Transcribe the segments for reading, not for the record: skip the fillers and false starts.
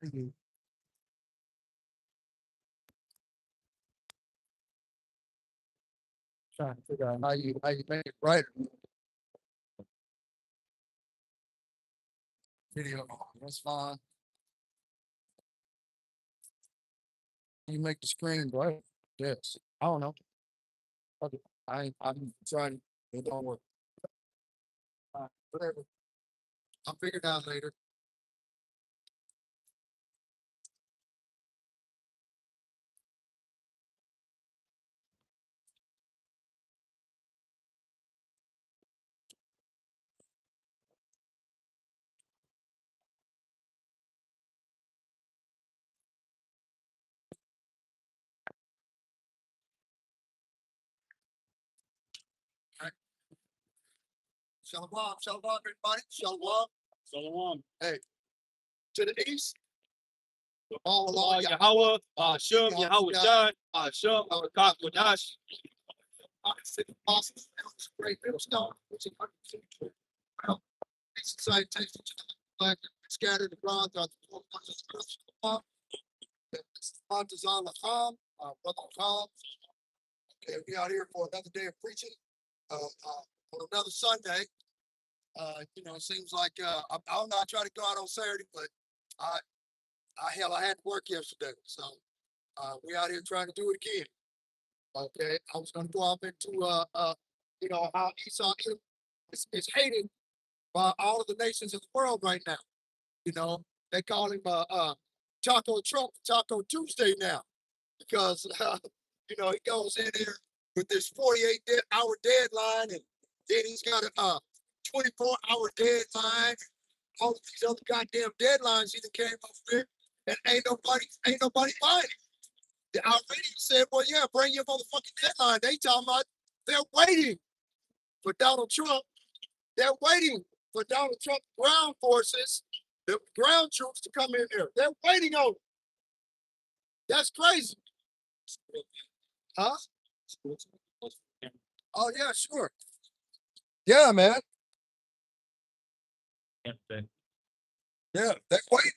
Mhm. Trying to figure out how you make it right. Video. That's fine. You make the screen bright. Yes. I don't know. Okay. I'm trying. It don't work. Whatever. I'll figure it out later. All right. Shalom, shalom, everybody. Shalom. Shalom. Hey, to the east. All along. Yahweh, Shem, Yahweh Shai, Shem, Kak Wadash. Apostles, great middle stone, which is 162. Well, citation to the flag scattered abroad throughout the 4 corners of the earth. This is Montezon Lacham, Brother Lacham. Okay, we out here for another day of preaching. On another Sunday. It seems like I'm not trying to go out on Saturday, but I had to work yesterday, so we out here trying to do it again. Okay, I was going to go off into how Esau is hated by all of the nations of the world right now. They call him Taco Trump, Taco Tuesday now, because he goes in there with this 48-hour deadline, and then he's got a 24-hour deadline. All of these other goddamn deadlines either came up there, and ain't nobody buying it. The Iranians said, well, yeah, bring your motherfucking deadline. They talking about they're waiting for Donald Trump. They're waiting for Donald Trump ground forces, the ground troops to come in there. They're waiting on it. That's crazy. Huh? Oh, yeah, sure. Yeah, man. Yeah, they're waiting.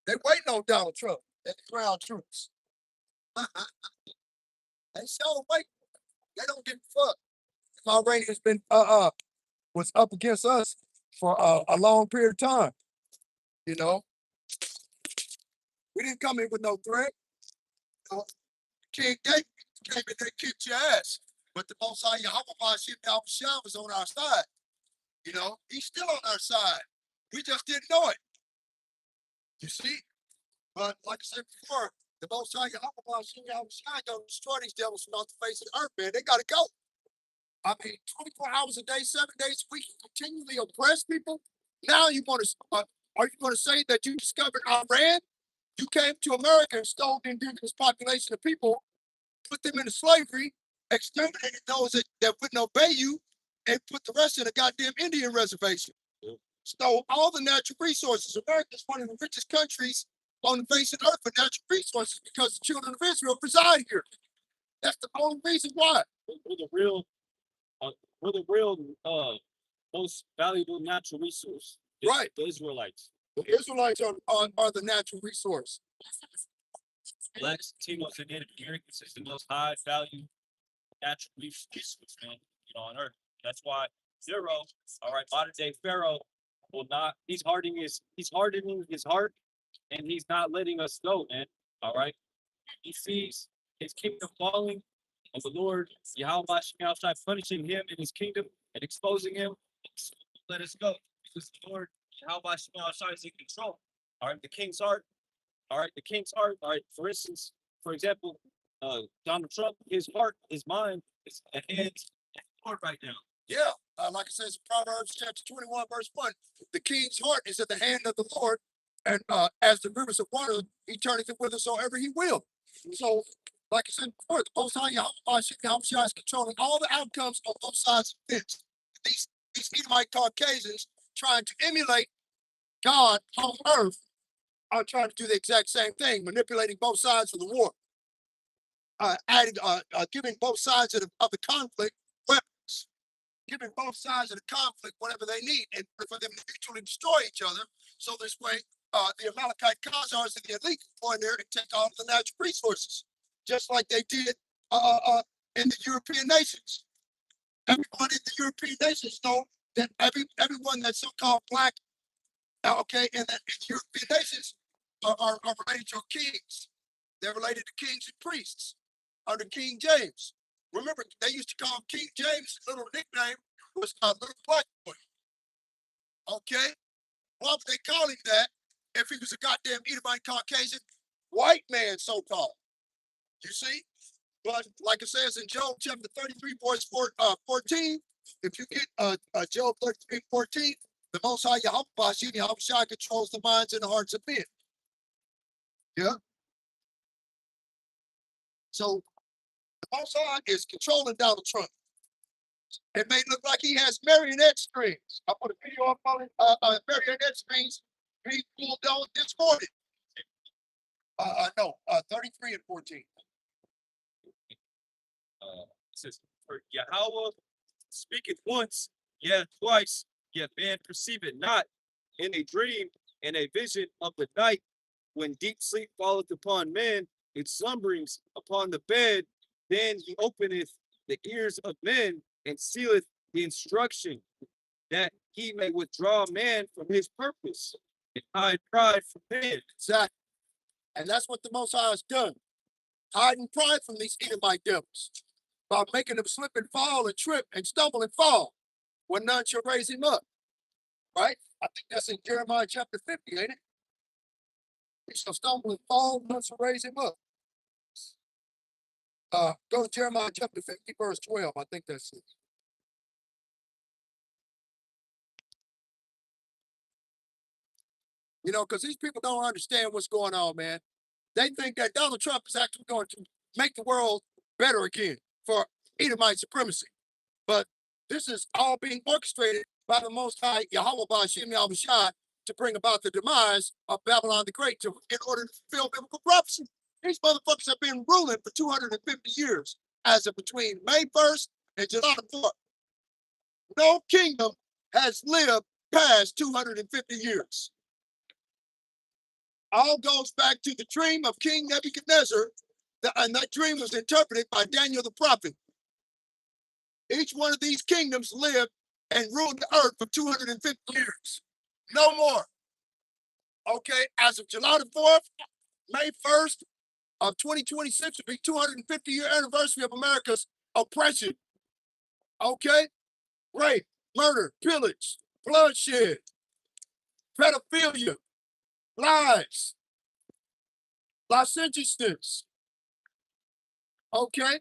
They're waiting on Donald Trump and the ground troops. They still waiting. They don't give a fuck. Already has been was up against us for a long period of time. You know, we didn't come in with no threat. King David came in there and kicked your ass, but the Most High Yahweh Shah was on our side. He's still on our side. We just didn't know it. You see, but like I said before, the Most High Yahweh Shah don't destroy these devils from off the face of the earth, man. They gotta go. I mean, 24 hours a day, 7 days a week, you continually oppress people. Now you want to, are you going to say that you discovered Iran? You came to America and stole the indigenous population of people, put them into slavery, exterminated those that wouldn't obey you, and put the rest in a goddamn Indian reservation. Stole all the natural resources. America is one of the richest countries on the face of the earth for natural resources because the children of Israel reside here. That's the only reason why. We're the real, we're the real most valuable natural resource. Right. The Israelites. The Israelites are the natural resource. Blacks, Latinos, and Native Americans is the most high value natural resource, man, on earth. That's why Pharaoh, all right, modern day Pharaoh will not, he's hardening his heart, and he's not letting us go, man. All right. He sees his kingdom falling, and the Lord Yahweh outside punishing him in his kingdom and exposing him. Let us go. Because the Lord Yahweh outside is in control. All right, the king's heart. All right, the king's heart. All right, for instance, for example, Donald Trump, his heart, his mind is at hands of the Lord right now. Yeah, like it says in Proverbs chapter 21, verse 1, the king's heart is at the hand of the Lord, and as the rivers of water, he turneth it whithersoever he will. So, like I said before, the Most High Yahweh is controlling all the outcomes on both sides of the fence. These Edomite Caucasians trying to emulate God on earth are trying to do the exact same thing, manipulating both sides of the war, giving both sides of the conflict weapons, giving both sides of the conflict whatever they need, and for them to mutually destroy each other. So this way, the Amalekite Khazars and the elite go in there and take all of the natural resources, just like they did in the European nations. Everyone in the European nations know that everyone that's so-called black, okay, in the European nations are related to kings. They're related to kings and priests under King James. Remember, they used to call King James, little nickname was Little Black Boy. Okay? Why would they call him that if he was a goddamn Edomite Caucasian white man, so-called? You see? But like it says in Job chapter 33, verse 14, if you get Job 33, 14, the Most High Yahweh controls the minds and the hearts of men. Yeah? So the Most High is controlling Donald Trump. It may look like he has marionette strings. I put a video up on it, marionette strings being pulled down this morning. No, 33 and 14. It says, for Yahweh speaketh once, yet twice, yet man perceive it not. In a dream, in a vision of the night, when deep sleep falleth upon men, and slumberings upon the bed, then he openeth the ears of men and sealeth the instruction, that he may withdraw man from his purpose and hide pride from men. Exactly. And that's what the Most High has done. Hiding pride from these Edomite devils by making them slip and fall and trip and stumble and fall when none shall raise him up. Right? I think that's in Jeremiah chapter 50, ain't it? He shall stumble and fall, none shall raise him up. Go to Jeremiah chapter 50, verse 12. I think that's it. You know, because these people don't understand what's going on, man. They think that Donald Trump is actually going to make the world better again for Edomite supremacy. But this is all being orchestrated by the Most High Yahweh Ba'ashem Yahushua to bring about the demise of Babylon the Great in order to fulfill biblical prophecy. These motherfuckers have been ruling for 250 years as of between May 1st and July 4th. No kingdom has lived past 250 years. All goes back to the dream of King Nebuchadnezzar, and that dream was interpreted by Daniel the prophet. Each one of these kingdoms lived and ruled the earth for 250 years. No more. Okay, as of July the 4th, May 1st of 2026 will be 250-year anniversary of America's oppression. Okay? Rape, murder, pillage, bloodshed, pedophilia, lies, licentiousness. Okay?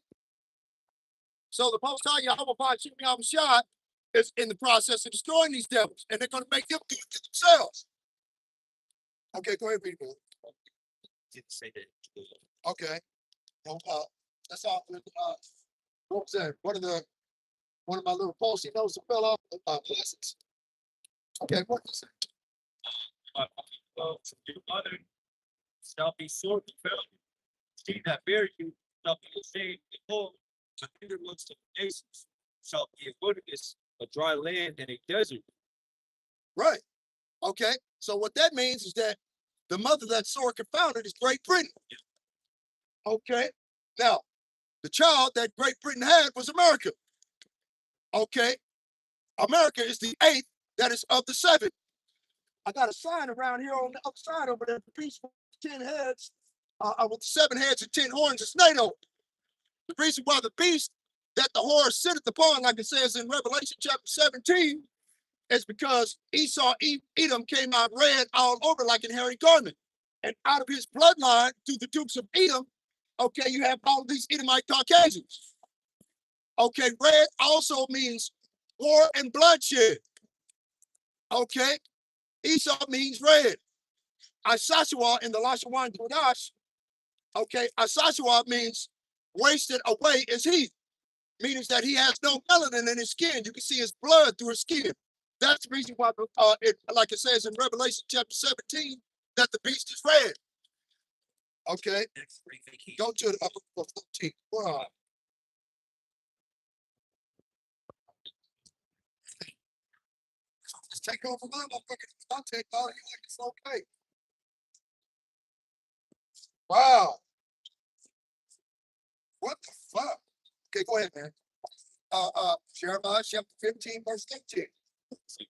So the Most High Yahweh Ba'ashem Yahushua is in the process of destroying these devils, and they're going to make them do it to themselves. Okay, go ahead, read it. Didn't say that. Okay. Well, that's all. What was that? One of my little post-it notes that fell off glasses. Okay, what is it? Your mother shall be sorely found. She that bear you shall be ashamed and whole. The hindermost of the nations shall be a wilderness, a dry land, and a desert. Right. Okay. So what that means is that the mother that sore confounded is Great Britain. Okay. Now, the child that Great Britain had was America. Okay. America is the eighth that is of the seven. I got a sign around here on the other side over there. The beast with 10 heads, with 7 heads and 10 horns is NATO. The reason why the beast that the horse sitteth upon, like it says in Revelation chapter 17, is because Esau, Edom came out red all over like in hairy garment. And out of his bloodline through the Dukes of Edom, okay, you have all of these Edomite Caucasians. Okay, red also means war and bloodshed. Okay, Esau means red. Isashua in the Lashawan Kodash, okay, Isashua means wasted away is he, meaning that he has no melanin in his skin. You can see his blood through his skin. That's the reason why, like it says in Revelation chapter 17, that the beast is red. Okay, go to the upper 14. Wow. Just take over my motherfucking content, all you like, it's okay. Wow. What the fuck? Okay, go ahead, man. Jeremiah chapter 15, verse 13.